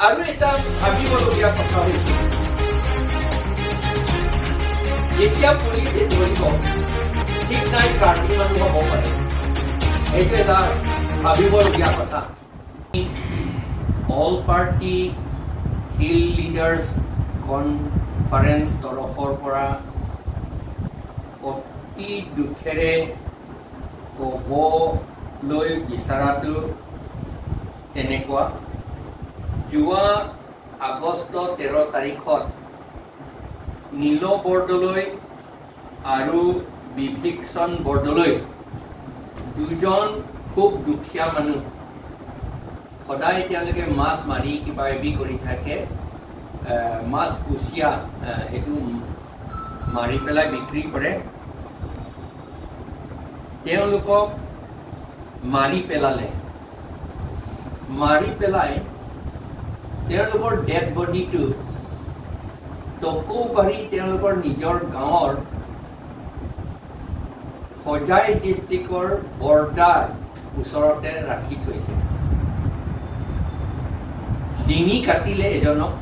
আৰু এটা ভাবিবলগীয়া কথা হৈছে যেতিয়া পুলিচে ধৰিব ঠিক নাই কাৰ্বি মানুহ হ'ব পাৰে এইটো এটা ভাবিবলগীয়া কথা all party hill leaders conference তৰফৰ পৰা অতি দুখেৰে ক'বলৈ বিচৰাটো তেনেকুৱা যোৱা আগষ্ট 13 তাৰিখত নীল বৰদলৈ আৰু বিভীষণ বৰদলৈ দুজন খুব দুখীয়া মানুহ সদায় তেওঁলোকে মাছ মাৰি কিবা কিবি কৰি থাকে মাছ কুচিয়া এইটো মাৰি পেলাই বিক্ৰী কৰে তেওঁলোকক মাৰি পেলালে মাৰি পেলাই তেওঁলোকৰ ডেড বডিটো টকৌবাৰী তেওঁলোকৰ নিজৰ গাঁৱৰ হোজাই ডিষ্ট্ৰিক্টৰ বৰ্ডাৰ ওচৰতে ৰাখি থৈছে ডিঙি কাটিলে এজনক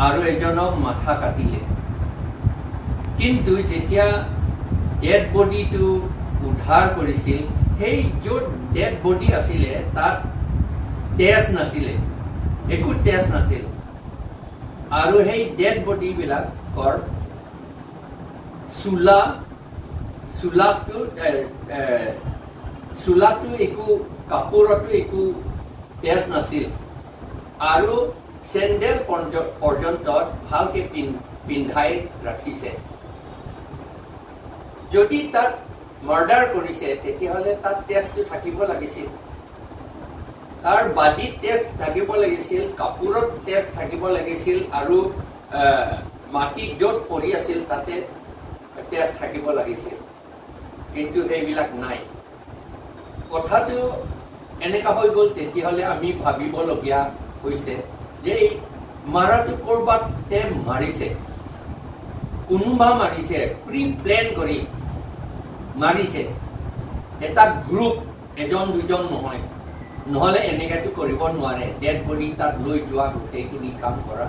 আৰু এজনক মাথা কাটিলে কিন্তু যেতিয়া ডেড বডিটো উদ্ধাৰ কৰিছিল সেই য'ত ডেড বডি আছিলে তাত তেজ নাছিলে একো তেজ নাছিল আৰু সেই ডেড বডিবিলাকৰ চুলাটো একো কাপোৰতো একো তেজ নাছিল আৰু চেণ্ডেল পৰ্যন্ত ভালকে পিন্ধাই ৰাখিছে যদি তাত মাৰ্ডাৰ কৰিছে তেতিয়াহ'লে তাত তেজটো থাকিব লাগিছিল তাৰ বাডিত তেজ থাকিব লাগিছিল কাপোৰত তেজ থাকিব লাগিছিল আৰু মাটিত য'ত পৰি আছিল তাতে তেজ থাকিব লাগিছিল কিন্তু সেইবিলাক নাই কথাটো এনেকা হৈ গ'ল তেতিয়াহ'লে আমি ভাবিবলগীয়া হৈছে যে এই মাৰাটো ক'ৰবাত মাৰিছে কোনোবা মাৰিছে প্ৰি প্লেন কৰি মাৰিছে এটা গ্ৰুপ এজন দুজন নহয় নহ'লে এনেকাটো কৰিব নোৱাৰে ডেড বডি তাত লৈ যোৱা গোটেইখিনি কাম কৰা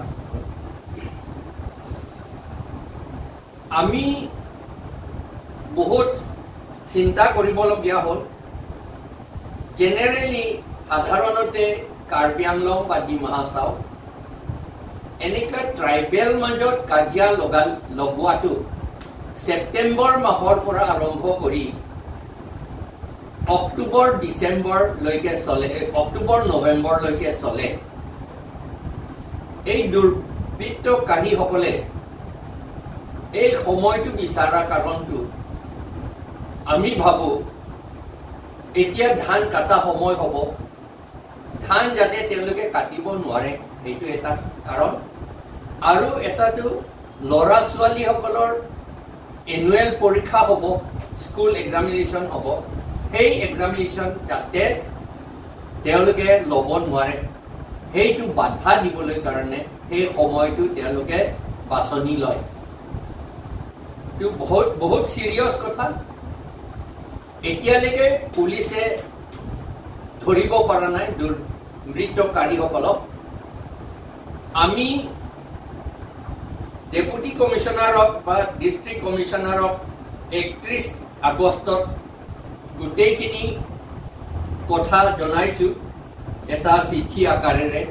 আমি বহুত চিন্তা কৰিবলগীয়া হ'ল জেনেৰেলি সাধাৰণতে কাৰ্বি আংলং বা ডিমা হাছাও এনেকুৱা ট্ৰাইবেল মাজত কাজিয়া লগোৱাটো ছেপ্টেম্বৰ মাহৰ পৰা আৰম্ভ কৰি অক্টোবৰ ডিচেম্বৰলৈকে চলে অক্টোবৰ নৱেম্বৰলৈকে চলে এই দুৰ্বৃত্তকাৰীসকলে এই সময়টো বিচৰা কাৰণটো আমি ভাবোঁ এতিয়া ধান কাটা সময় হ'ব ধান যাতে তেওঁলোকে কাটিব নোৱাৰে এইটো এটা কাৰণ আৰু এটাটো ল'ৰা ছোৱালীসকলৰ এনুৱেল পৰীক্ষা হ'ব স্কুল এক্সামিনেশ্যন হ'ব সেই এক্সামিনেশ্যন যাতে তেওঁলোকে ল'ব নোৱাৰে সেইটো বাধা দিবলৈ কাৰণে সেই সময়টো তেওঁলোকে বাছনি লয় এইটো বহুত চিৰিয়াছ কথা এতিয়ালৈকে পুলিচে ধৰিব পৰা নাই দুৰ্বৃত্তকাৰীসকলক আমি ডেপুটি কমিশ্যনাৰক বা ডিষ্ট্ৰিক্ট কমিশ্যনাৰক 31 আগষ্টত গোটেইখিনি কথা জনাইছোঁ এটা চিঠি আকাৰেৰে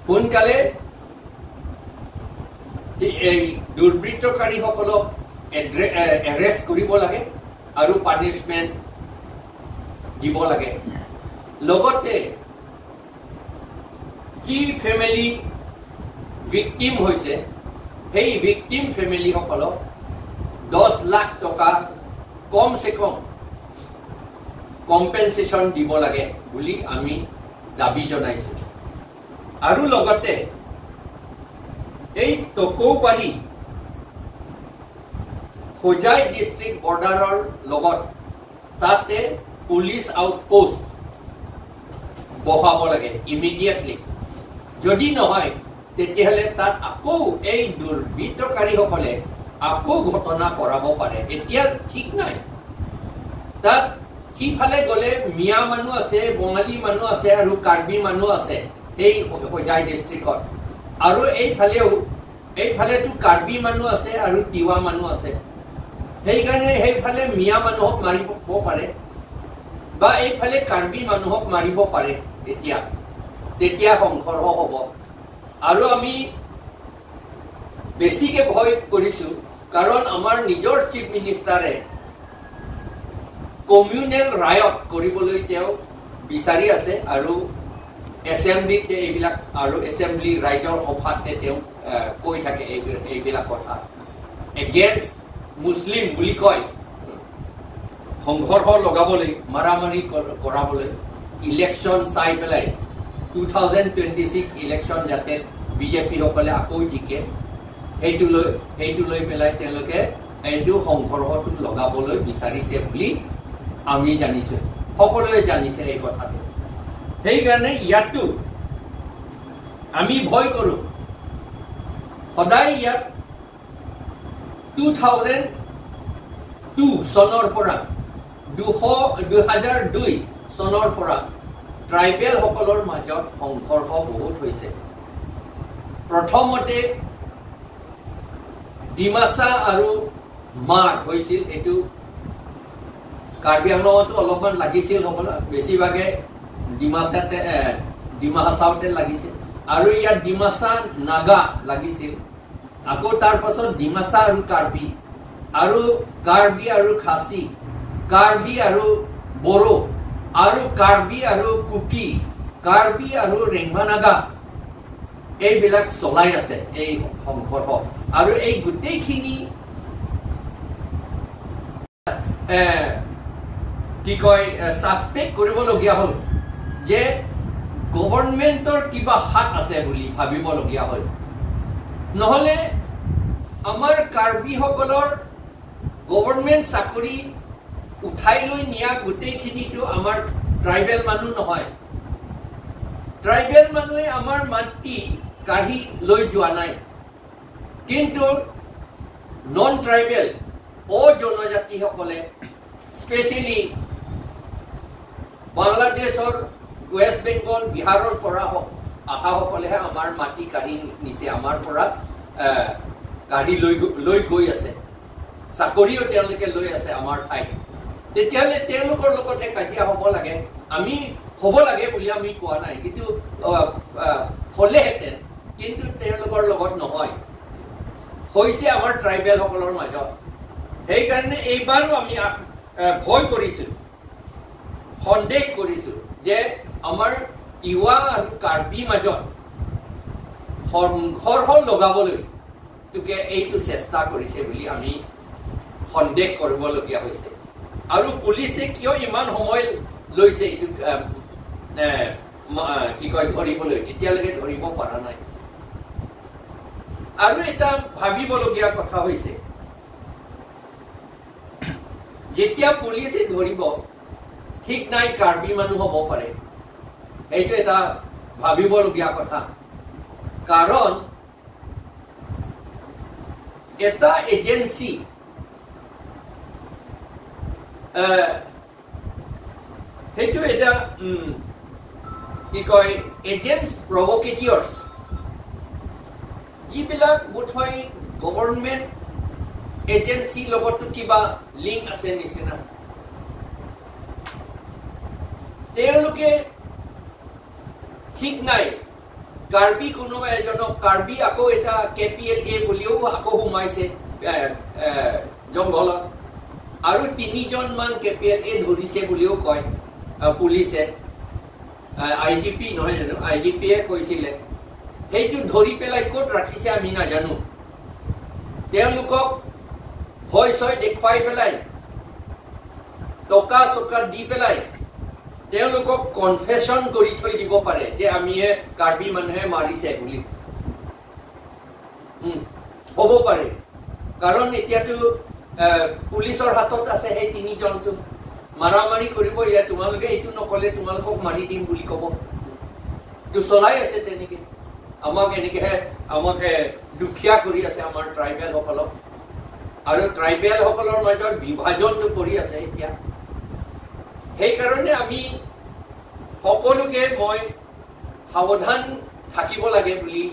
সোনকালে এই দুৰ্বৃত্তকাৰীসকলক এৰেষ্ট কৰিব লাগে আৰু পানিছমেণ্ট দিব লাগে লগতে যি ফেমিলি ভিক্টিম হৈছে সেই ভিক্টিম ফেমিলিসকলক 10 লাখ টকা কমচে কম কম্পেনচেশ্যন দিব লাগে বুলি আমি দাবী জনাইছোঁ আৰু লগতে এই টকৌবাৰী হোজাই ডিষ্ট্ৰিক্ট বৰ্ডাৰৰ লগত তাতে পুলিচ আউটপোষ্ট বহাব লাগে ইমিডিয়েটলি যদি নহয় তেতিয়াহ'লে তাত আকৌ এই দুৰ্বৃত্তকাৰীসকলে আকৌ ঘটনা কৰাব পাৰে এতিয়া ঠিক নাই তাত সিফালে গ'লে মিয়া মানুহ আছে, বঙালী মানুহ আছে আৰু কাৰ্বি মানুহ আছে এই হোজাই ডিষ্ট্ৰিক্টত। আৰু এইফালেতো কাৰ্বি মানুহ আছে আৰু তিৱা মানুহ আছে। সেইকাৰণে সেইফালে মিয়া মানুহক মাৰিব পাৰে বা এইফালে কাৰ্বি মানুহক মাৰিব পাৰে। তেতিয়া সংঘৰ্ষ হ'ব। আৰু আমি বেছিকে ভয় কৰিছোঁ কাৰণ আমাৰ নিজৰ চিফ মিনিষ্টাৰে কমিউনেল ৰায়ট কৰিবলৈ তেওঁ বিচাৰি আছে আৰু এছেম্বলিত এইবিলাক আৰু এছেম্বলি ৰাইজৰ সভাতে তেওঁ কৈ থাকে এইবিলাক কথা। এগেইনষ্ট মুছলিম বুলি কয়, সংঘৰ্ষ লগাবলৈ, মাৰামাৰি কৰাবলৈ, ইলেকশ্যন চাই পেলাই 2026 ইলেকশ্যন যাতে বিজেপিসকলে আকৌ জিকে সেইটো লৈ পেলাই তেওঁলোকে এইটো সংঘৰ্ষটো লগাবলৈ বিচাৰিছে বুলি আমি জানিছোঁ, সকলোৱে জানিছে এই কথাটো। সেইকাৰণে ইয়াতো আমি ভয় কৰোঁ। সদায় ইয়াত 2002 চনৰ পৰা 2002 চনৰ পৰা ট্ৰাইবেলসকলৰ মাজত সংঘৰ্ষ বহুত হৈছে। প্ৰথমতে ডিমাচা আৰু মাৰ হৈছিল, এইটো কাৰ্বি আংলঙতো অলপমান লাগিছিল হ'বলা, বেছিভাগে ডিমা হাছাওতে লাগিছিল আৰু ইয়াত ডিমাচা নাগা লাগিছিল। আকৌ তাৰ পাছত ডিমাচা আৰু কাৰ্বি আৰু খাচী, কাৰ্বি আৰু বড়ো আৰু কাৰ্বি আৰু কুকি, কাৰ্বি আৰু ৰেংমা নাগা এইবিলাক চলাই আছে এই সংঘৰ্ষ। আৰু এই গোটেইখিনি কি কয় ছাছপেক্ট কৰিবলগীয়া হ'ল যে গভৰ্ণমেণ্টৰ কিবা হাত আছে বুলি ভাবিবলগীয়া হ'ল। নহ'লে আমাৰ কাৰ্বিসকলৰ গভৰ্ণমেণ্ট চাকৰি উঠাই লৈ নিয়া গোটেইখিনিতো আমাৰ ট্ৰাইবেল মানুহ নহয়। ট্ৰাইবেল মানুহে আমাৰ মাটি কাঢ়ি লৈ যোৱা নাই, কিন্তু নন ট্ৰাইবেল অজনজাতিসকলে স্পেচিয়েলি বাংলাদেশৰ ৱেষ্ট বেংগল, বিহাৰৰ পৰা অহাসকলেহে আমাৰ মাটি কাঢ়ি নিছে, আমাৰ পৰা কাঢ়ি লৈ গৈ আছে, চাকৰিও তেওঁলোকে লৈ আছে আমাৰ ঠাইত। তেতিয়াহ'লে তেওঁলোকৰ লগতে কাজিয়া হ'ব লাগে, আমি হ'ব লাগে বুলি আমি কোৱা নাই, কিন্তু হ'লেহেঁতেন, কিন্তু তেওঁলোকৰ লগত নহয়, হৈছে আমাৰ ট্ৰাইবেলসকলৰ মাজত। সেইকাৰণে এইবাৰো আমি ভয় কৰিছোঁ, সন্দেহ কৰিছোঁ যে আমাৰ তিৱা আৰু কাৰ্বি মাজত সংঘৰ্ষ লগাবলৈ এইটো চেষ্টা কৰিছে বুলি আমি সন্দেহ কৰিবলগীয়া হৈছে। আৰু পুলিচে কিয় ইমান সময় লৈছে এইটো কি কয় ধৰিবলৈ, এতিয়ালৈকে ধৰিব পৰা নাই। আৰু এটা ভাবিবলগীয়া কথা হৈছে, যেতিয়া পুলিচে ধৰিব ঠিক নাই কাৰ্বি মানুহ হ'ব পাৰে, এইটো এটা ভাবিবলগীয়া কথা। কাৰণ এটা এজেন্সি সেইটো এটা কি কয় এজেন্টছ প্ৰভোকেটিয়ৰ্ছ, যিবিলাক বোধহয় গভৰ্ণমেণ্ট এজেন্সিৰ লগতো কিবা লিংক আছে নিচিনা। তেওঁলোকে ঠিক নাই কাৰ্বি কোনোবা এজনক, কাৰ্বি আকৌ এটা KPLA বুলিও আকৌ সোমাইছে জংঘলত, আৰু 3জন মান KPLA ধৰিছে বুলিও কয় পুলিচে। IGP নহয় জানো, IGPয়ে কৈছিলে। সেইটো ধৰি পেলাই ক'ত ৰাখিছে আমি নাজানো। তেওঁলোকক ভয় চয় দেখুৱাই পেলাই, টকা চকা দি পেলাই তেওঁলোকক কনফেশ্যন কৰি থৈ দিব পাৰে যে আমিয়ে কাৰ্বি মানুহে মাৰিছে বুলি। হ'ব পাৰে, কাৰণ এতিয়াতো পুলিচৰ হাতত আছে সেই 3জনটো। মাৰামাৰি কৰিব, ইয়াত তোমালোকে এইটো নকলে তোমালোকক মাৰি দিম বুলি ক'ব। তো চলাই আছে তেনেকে, আমাকে দুখীয়া কৰি আছে আমাৰ ট্ৰাইবেলসকলক। আৰু ট্ৰাইবেলসকলৰ মাজত বিভাজনটো কৰি আছে এতিয়া। সেইকাৰণে আমি সকলোকে মই সাৱধান থাকিব লাগে বুলি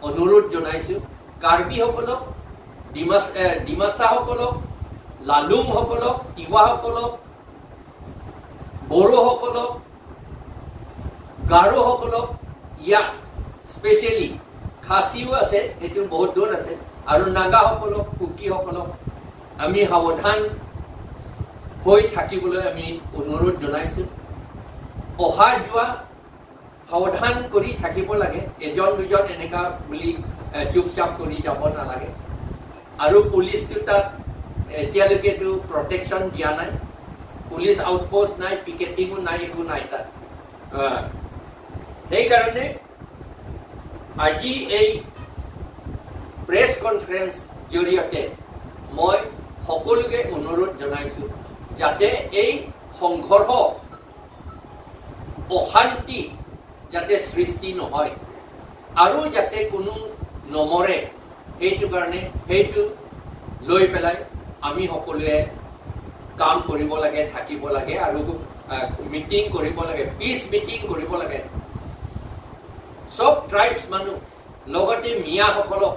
অনুৰোধ জনাইছোঁ। কাৰ্বিসকলক, ডিমাছাসকলক, লালুংসকলক, তিৱাসকলক, বড়োসকলক, গাৰোসকলক, ইয়াত স্পেচিয়েলি খাচীও আছে, সেইটো বহুত দূৰ আছে, আৰু নাগাসকলক, কুকিসকলক আমি সাৱধান হৈ থাকিবলৈ আমি অনুৰোধ জনাইছোঁ। অহা যোৱা সাৱধান কৰি থাকিব লাগে, এজন দুজন এনেকা বুলি চুপচাপ কৰি যাব নালাগে। আৰু পুলিচটো তাত এতিয়ালৈকেতো প্ৰটেকশ্যন দিয়া নাই, পুলিচ আউটপোষ্ট নাই, পিকেটিঙো নাই, একো নাই তাত। সেইকাৰণে আজি এই প্ৰেছ কনফাৰেন্স জৰিয়তে মই সকলোকে অনুৰোধ জনাইছোঁ যাতে এই সংঘৰ্ষ, অশান্তি যাতে সৃষ্টি নহয় আৰু যাতে কোনো নমৰে, সেইটো কাৰণে সেইটো লৈ পেলাই আমি সকলোৱে কাম কৰিব লাগে, থাকিব লাগে আৰু মিটিং কৰিব লাগে, পিচ মিটিং কৰিব লাগে। সব ট্ৰাইবছ মানুহ লগতে মিয়াসকলক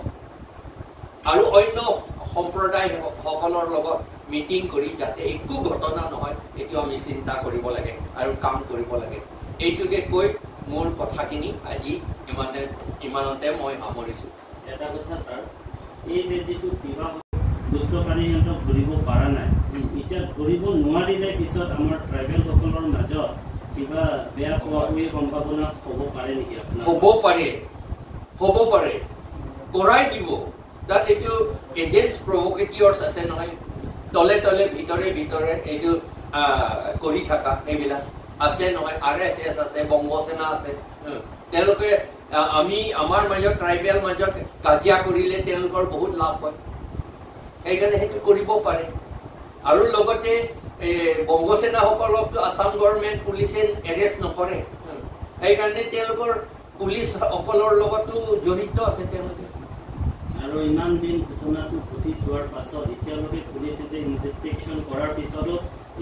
আৰু অন্য সম্প্ৰদায়সকলৰ লগত মিটিং কৰি যাতে একো ঘটনা নহয়, এইটো আমি চিন্তা কৰিব লাগে আৰু কাম কৰিব লাগে। এইটোকে কৈ মোৰ কথাখিনি আজি ইমানতে মই সামৰিছোঁ। এটা কথা ছাৰ, এই যে যিটো কিবা দুষ্টকাৰী সিহঁতক ধৰিব পৰা নাই, এতিয়া ধৰিব নোৱাৰিলে পিছত আমাৰ ট্ৰাইবেলসকলৰ মাজত কিবা বেয়া পোৱাপুৰি সম্ভাৱনা হ'ব পাৰে নেকি? হ'ব পাৰে, কৰাই দিব। তাত এইটো এজেণ্টছ প্ৰভোকেটিয়ৰ্ছ আছে নহয়, তলে তলে ভিতৰে ভিতৰে এইটো কৰি থকা সেইবিলাক আছে নহয়। RSS আছে, বংগসেনা আছে, তেওঁলোকে আমাৰ মাজত ট্ৰাইবেল মাজত কাজিয়া কৰিলে তেওঁলোকৰ বহুত লাভ হয়, সেইকাৰণে সেইটো কৰিব পাৰে। আৰু লগতে বংগসেনাসকলকতো আছাম গভৰ্ণমেণ্ট পুলিচে এৰেষ্ট নকৰে, সেইকাৰণে তেওঁলোকৰ পুলিচসকলৰ লগতো জড়িত আছে তেওঁলোকে। আৰু ইমান দিন ঘটনাটো ঘটি যোৱাৰ পাছত এতিয়ালৈকে পুলিচে ইনভেষ্টিগেশ্যন কৰাৰ পিছতো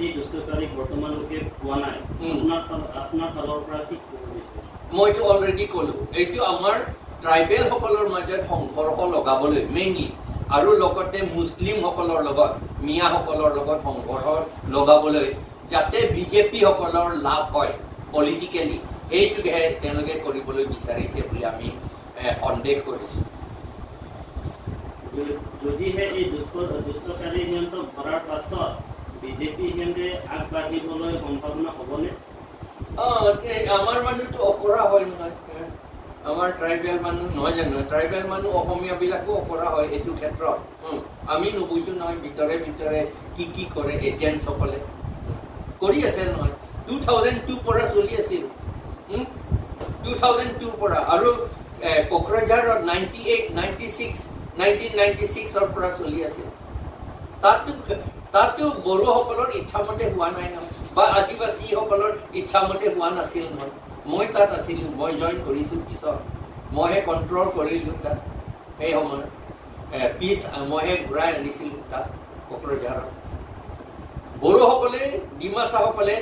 এই দুষ্টকাৰীক বৰ্তমানলৈকে পোৱা নাই, আপোনাৰ ফালৰ পৰা কি ক'ব বিচাৰে? মইতো অলৰেডি ক'লো, এইটো আমাৰ ট্ৰাইবেলসকলৰ মাজত সংঘৰ্ষ লগাবলৈ মেইনলি, আৰু লগতে মুছলিমসকলৰ লগত, মিয়াসকলৰ লগত সংঘৰ্ষ লগাবলৈ যাতে বিজেপিসকলৰ লাভ হয় পলিটিকেলি, সেইটোকেহে তেওঁলোকে কৰিবলৈ বিচাৰিছে বুলি আমি সন্দেহ কৰিছোঁ। যদিহে এই দুষ্টকাৰী সিহঁতক ধৰাৰ পাছত বিজেপি সিহঁতে আগবাঢ়িবলৈ সম্ভাৱনা হ'বনে? আমাৰ মানুহটো অকৰা হয় নহয়, আমাৰ ট্ৰাইবেল মানুহ নহয় জানো, ট্ৰাইবেল মানুহ অসমীয়াবিলাকো অকৰা হয় এইটো ক্ষেত্ৰত। আমি নুবুজো নহয় ভিতৰে ভিতৰে কি কৰে এজেণ্টছসকলে, কৰি আছে নহয়। 2002 পৰা চলি আছিল, 2002 পৰা, আৰু কোকৰাঝাৰত 1996ৰ পৰা চলি আছিল। তাতো বড়োসকলৰ ইচ্ছামতে হোৱা নাই নহয়, বা আদিবাসীসকলৰ ইচ্ছামতে হোৱা নাছিল নহয়। মই তাত আছিলোঁ, মই জইন কৰিছোঁ পিছত, মইহে কণ্ট্ৰল কৰিলোঁ তাত। সেই সময়ত পিছ মইহে ঘূৰাই আনিছিলোঁ তাত কোকৰাঝাৰত। বড়োসকলে, ডিমাছাসকলে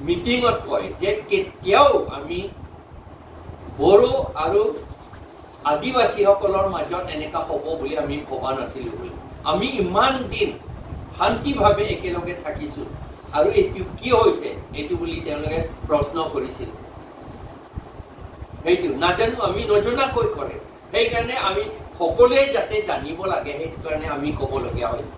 মিটিঙত কয় যে কেতিয়াও আমি বড়ো আৰু আদিবাসীসকলৰ মাজত এনেকুৱা হ'ব বুলি আমি ভবা নাছিলোঁ বুলি। আমি ইমান দিন শান্তিভাৱে একেলগে থাকিছোঁ, আৰু এইটো কিয় হৈছে এইটো বুলি তেওঁলোকে প্ৰশ্ন কৰিছিল। সেইটো নাজানো, আমি নজনাকৈ কৰে, সেইকাৰণে আমি সকলোৱে যাতে জানিব লাগে, সেইটো কাৰণে আমি ক'বলগীয়া হৈছে।